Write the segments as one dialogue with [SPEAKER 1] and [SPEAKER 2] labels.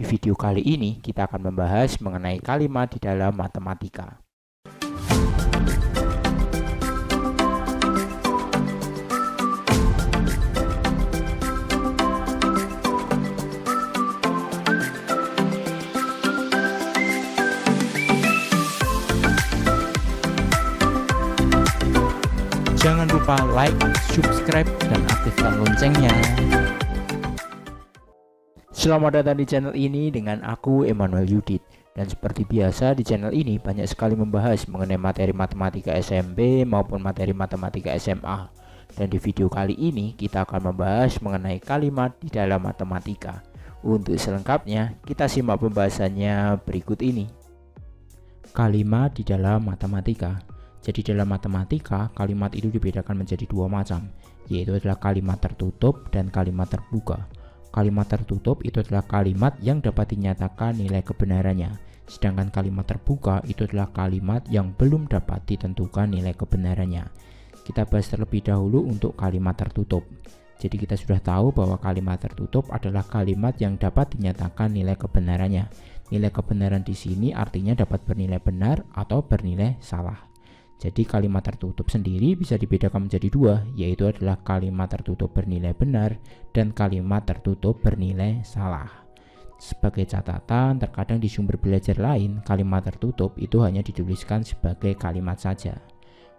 [SPEAKER 1] Di video kali ini kita akan membahas mengenai kalimat di dalam matematika. Jangan lupa like, subscribe, dan aktifkan loncengnya. Selamat datang di channel ini dengan aku Emmanuel Yudit. Dan seperti biasa di channel ini banyak sekali membahas mengenai materi matematika SMP maupun materi matematika SMA. Dan di video kali ini kita akan membahas mengenai kalimat di dalam matematika. Untuk selengkapnya kita simak pembahasannya berikut ini. Kalimat di dalam matematika. Jadi dalam matematika kalimat itu dibedakan menjadi dua macam, yaitu adalah kalimat tertutup dan kalimat terbuka. Kalimat tertutup itu adalah kalimat yang dapat dinyatakan nilai kebenarannya, sedangkan kalimat terbuka itu adalah kalimat yang belum dapat ditentukan nilai kebenarannya. Kita bahas terlebih dahulu untuk kalimat tertutup. Jadi kita sudah tahu bahwa kalimat tertutup adalah kalimat yang dapat dinyatakan nilai kebenarannya. Nilai kebenaran di sini artinya dapat bernilai benar atau bernilai salah. Jadi kalimat tertutup sendiri bisa dibedakan menjadi dua, yaitu adalah kalimat tertutup bernilai benar dan kalimat tertutup bernilai salah. Sebagai catatan, terkadang di sumber belajar lain, kalimat tertutup itu hanya dituliskan sebagai kalimat saja.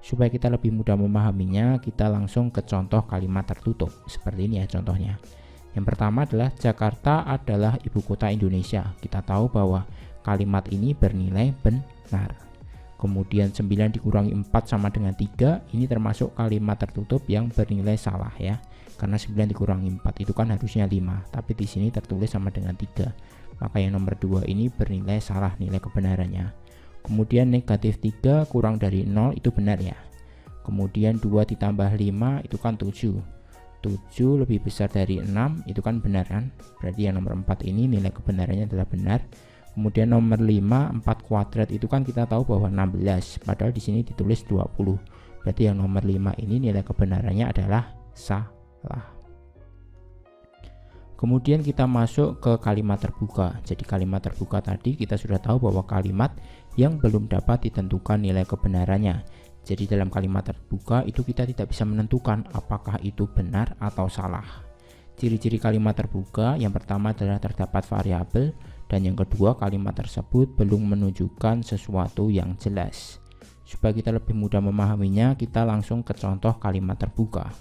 [SPEAKER 1] Supaya kita lebih mudah memahaminya, kita langsung ke contoh kalimat tertutup. Seperti ini ya contohnya. Yang pertama adalah Jakarta adalah ibu kota Indonesia. Kita tahu bahwa kalimat ini bernilai benar. Kemudian 9 dikurangi 4 sama dengan 3, ini termasuk kalimat tertutup yang bernilai salah ya. Karena 9 dikurangi 4 itu kan harusnya 5, tapi di sini tertulis sama dengan 3. Maka yang nomor 2 ini bernilai salah nilai kebenarannya. Kemudian negatif 3 kurang dari 0 itu benar ya. Kemudian 2 ditambah 5 itu kan 7. 7 lebih besar dari 6 itu kan benar kan. Berarti yang nomor 4 ini nilai kebenarannya adalah benar. Kemudian nomor 5, 4 kuadrat itu kan kita tahu bahwa 16, padahal di sini ditulis 20. Berarti yang nomor 5 ini nilai kebenarannya adalah salah. Kemudian kita masuk ke kalimat terbuka. Jadi kalimat terbuka tadi kita sudah tahu bahwa kalimat yang belum dapat ditentukan nilai kebenarannya. Jadi dalam kalimat terbuka itu kita tidak bisa menentukan apakah itu benar atau salah. Ciri-ciri kalimat terbuka yang pertama adalah terdapat variabel, dan yang kedua kalimat tersebut belum menunjukkan sesuatu yang jelas. Supaya kita lebih mudah memahaminya, kita langsung ke contoh kalimat terbuka.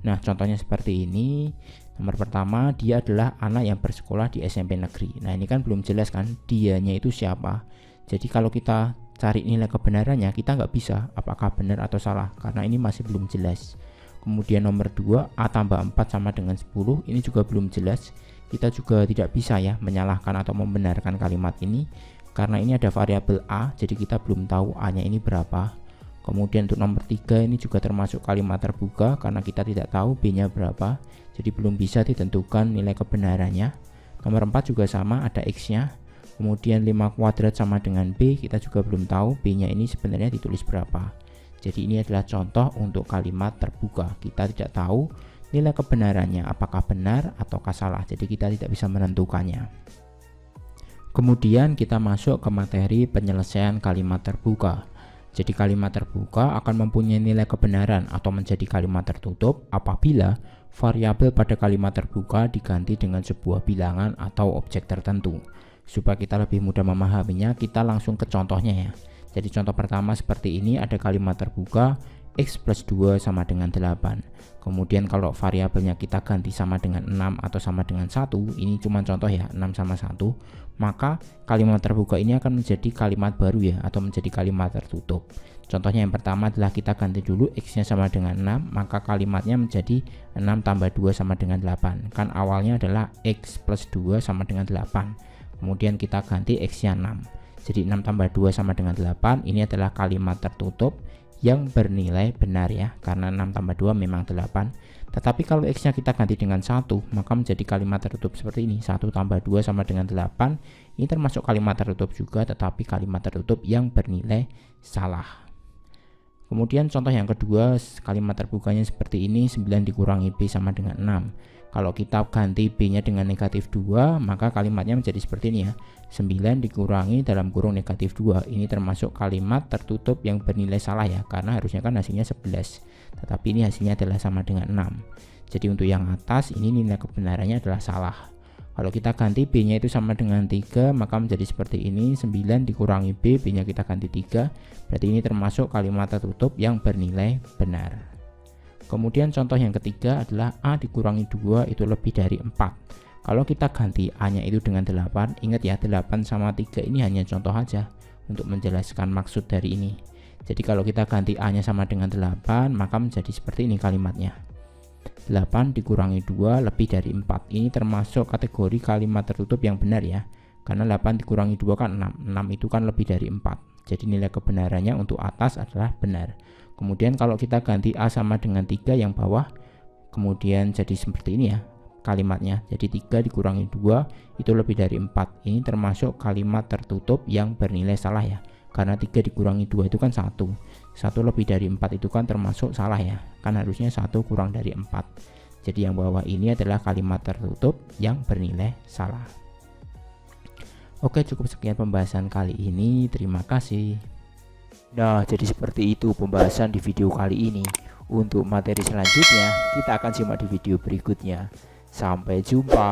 [SPEAKER 1] Nah contohnya seperti ini. Nomor pertama, dia adalah anak yang bersekolah di SMP negeri. Nah ini kan belum jelas kan dianya itu siapa. Jadi kalau kita cari nilai kebenarannya, kita nggak bisa apakah benar atau salah karena ini masih belum jelas. Kemudian nomor 2, A tambah 4 sama dengan 10, ini juga belum jelas. Kita juga tidak bisa ya menyalahkan atau membenarkan kalimat ini karena ini ada variabel A, jadi kita belum tahu A nya ini berapa. Kemudian untuk nomor 3 ini juga termasuk kalimat terbuka karena kita tidak tahu B nya berapa, jadi belum bisa ditentukan nilai kebenarannya. Nomor 4 juga sama, ada X nya. Kemudian 5 kuadrat sama dengan B, kita juga belum tahu B nya ini sebenarnya ditulis berapa. Jadi ini adalah contoh untuk kalimat terbuka. Kita tidak tahu nilai kebenarannya apakah benar ataukah salah. Jadi kita tidak bisa menentukannya. Kemudian kita masuk ke materi penyelesaian kalimat terbuka. Jadi kalimat terbuka akan mempunyai nilai kebenaran atau menjadi kalimat tertutup apabila variabel pada kalimat terbuka diganti dengan sebuah bilangan atau objek tertentu. Supaya kita lebih mudah memahaminya, kita langsung ke contohnya ya. Jadi contoh pertama seperti ini, ada kalimat terbuka X plus 2 sama dengan 8. Kemudian kalau variabelnya kita ganti sama dengan 6 atau sama dengan 1, ini cuma contoh ya, 6 sama 1, maka kalimat terbuka ini akan menjadi kalimat baru ya, atau menjadi kalimat tertutup. Contohnya yang pertama adalah kita ganti dulu X nya sama dengan 6, maka kalimatnya menjadi 6 tambah 2 sama dengan 8. Kan awalnya adalah X plus 2 sama dengan 8, kemudian kita ganti X nya 6. Jadi 6 tambah 2 sama dengan 8, ini adalah kalimat tertutup yang bernilai benar ya, karena 6 tambah 2 memang 8. Tetapi kalau X nya kita ganti dengan 1, maka menjadi kalimat tertutup seperti ini, 1 tambah 2 sama dengan 8. Ini termasuk kalimat tertutup juga, tetapi kalimat tertutup yang bernilai salah. Kemudian contoh yang kedua, kalimat terbukanya seperti ini, 9 dikurangi B sama dengan 6. Kalau kita ganti B nya dengan negatif 2, maka kalimatnya menjadi seperti ini ya, 9 dikurangi dalam kurung negatif 2. Ini termasuk kalimat tertutup yang bernilai salah ya, karena harusnya kan hasilnya 11, tetapi ini hasilnya adalah sama dengan 6. Jadi untuk yang atas ini nilai kebenarannya adalah salah. Kalau kita ganti B nya itu sama dengan 3, maka menjadi seperti ini, 9 dikurangi B, B nya kita ganti 3, berarti ini termasuk kalimat tertutup yang bernilai benar. Kemudian contoh yang ketiga adalah A dikurangi 2 itu lebih dari 4. Kalau kita ganti A nya itu dengan 8, ingat ya, 8 sama 3 ini hanya contoh aja untuk menjelaskan maksud dari ini. Jadi kalau kita ganti A nya sama dengan 8, maka menjadi seperti ini kalimatnya, 8 dikurangi 2 lebih dari 4. Ini termasuk kategori kalimat tertutup yang benar ya, karena 8 dikurangi 2 kan 6, 6 itu kan lebih dari 4. Jadi nilai kebenarannya untuk atas adalah benar. Kemudian kalau kita ganti A sama dengan 3 yang bawah, kemudian jadi seperti ini ya kalimatnya, jadi 3 dikurangi 2 itu lebih dari 4. Ini termasuk kalimat tertutup yang bernilai salah ya, karena 3 dikurangi 2 itu kan 1 lebih dari 4 itu kan termasuk salah ya, kan harusnya 1 kurang dari 4. Jadi yang bawah ini adalah kalimat tertutup yang bernilai salah. Oke, cukup sekian pembahasan kali ini, terima kasih. Nah, jadi seperti itu pembahasan di video kali ini. Untuk materi selanjutnya kita akan simak di video berikutnya. Sampai jumpa.